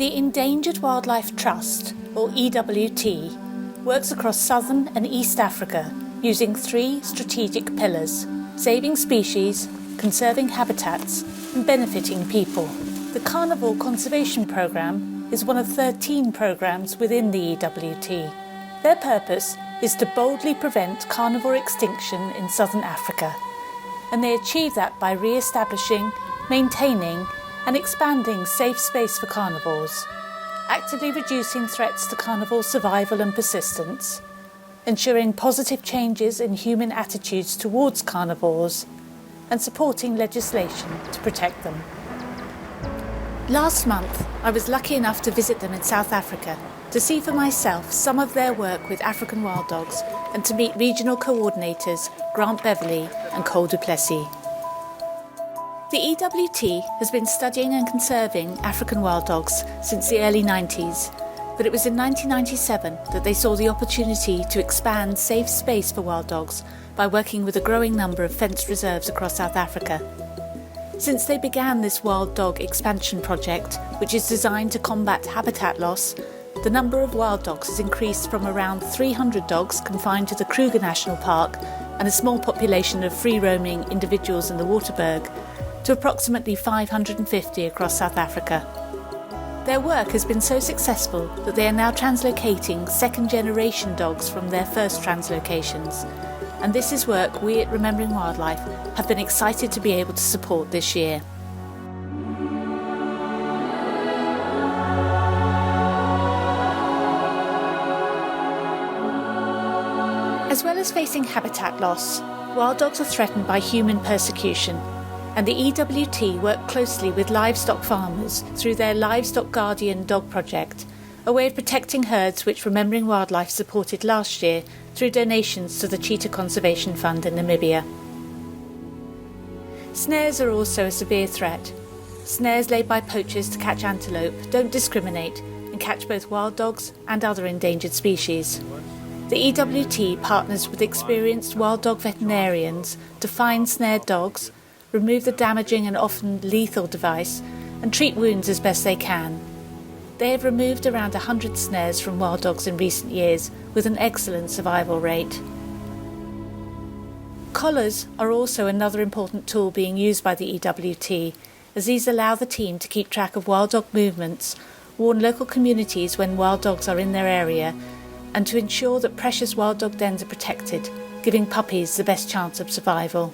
The Endangered Wildlife Trust, or EWT, works across southern and East Africa using 3 strategic pillars: saving species, conserving habitats, and benefiting people. The Carnivore Conservation Programme is one of 13 programmes within the EWT. Their purpose is to boldly prevent carnivore extinction in southern Africa, and they achieve that by re-establishing, maintaining and expanding safe space for carnivores, actively reducing threats to carnivore survival and persistence, ensuring positive changes in human attitudes towards carnivores, and supporting legislation to protect them. Last month, I was lucky enough to visit them in South Africa to see for myself some of their work with African wild dogs and to meet regional coordinators Grant Beverley and Cole du Plessis. The EWT has been studying and conserving African wild dogs since the early 90s, but it was in 1997 that they saw the opportunity to expand safe space for wild dogs by working with a growing number of fenced reserves across South Africa. Since they began this wild dog expansion project, which is designed to combat habitat loss, the number of wild dogs has increased from around 300 dogs confined to the Kruger National Park and a small population of free-roaming individuals in the Waterberg to approximately 550 across South Africa. Their work has been so successful that they are now translocating second-generation dogs from their first translocations, and this is work we at Remembering Wildlife have been excited to be able to support this year. As well as facing habitat loss, wild dogs are threatened by human persecution, and the EWT work closely with livestock farmers through their Livestock Guardian Dog Project, a way of protecting herds which Remembering Wildlife supported last year through donations to the Cheetah Conservation Fund in Namibia. Snares are also a severe threat. Snares laid by poachers to catch antelope don't discriminate and catch both wild dogs and other endangered species. The EWT partners with experienced wild dog veterinarians to find snared dogs, remove the damaging and often lethal device, and treat wounds as best they can. They have removed around 100 snares from wild dogs in recent years, with an excellent survival rate. Collars are also another important tool being used by the EWT, as these allow the team to keep track of wild dog movements, warn local communities when wild dogs are in their area, and to ensure that precious wild dog dens are protected, giving puppies the best chance of survival.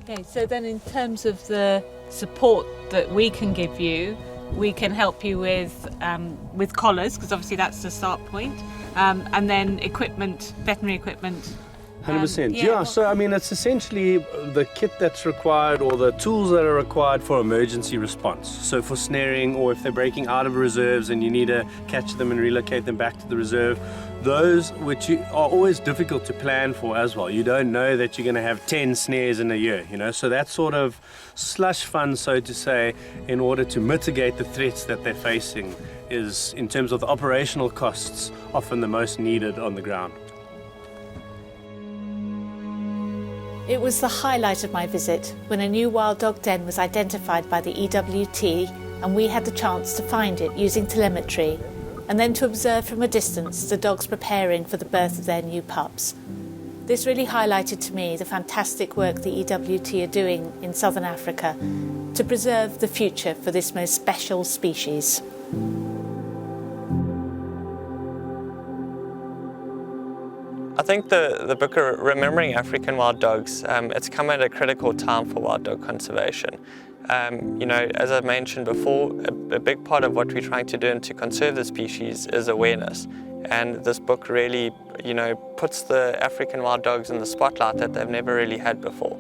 Okay, so then in terms of the support that we can give you, we can help you with collars, because obviously that's the start point, and then equipment, veterinary equipment. 100%. Yeah, so I mean, it's essentially the kit that's required or the tools that are required for emergency response. So for snaring, or if they're breaking out of reserves and you need to catch them and relocate them back to the reserve, those which are always difficult to plan for as well. You don't know that you're going to have 10 snares in a year, you know, so that sort of slush fund, so to say, in order to mitigate the threats that they're facing is, in terms of the operational costs, often the most needed on the ground. It was the highlight of my visit when a new wild dog den was identified by the EWT, and we had the chance to find it using telemetry, and then to observe from a distance the dogs preparing for the birth of their new pups. This really highlighted to me the fantastic work the EWT are doing in southern Africa to preserve the future for this most special species. I think the book Remembering African Wild Dogs, it's come at a critical time for wild dog conservation. You know, as I mentioned before, a big part of what we're trying to do and to conserve the species is awareness. And this book really, you know, puts the African wild dogs in the spotlight that they've never really had before.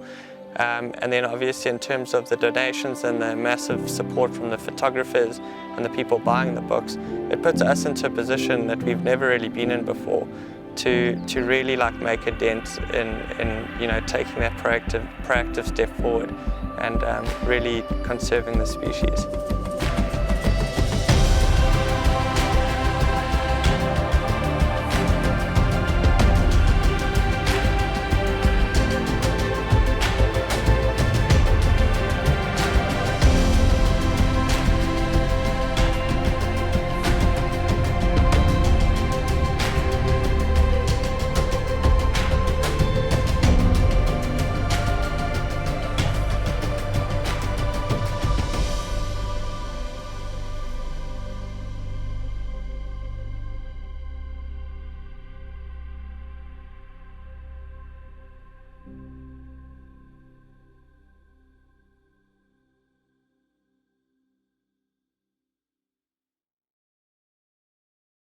And then obviously in terms of the donations and the massive support from the photographers and the people buying the books, it puts us into a position that we've never really been in before, to really like make a dent in you know, taking that proactive step forward and really conserving the species.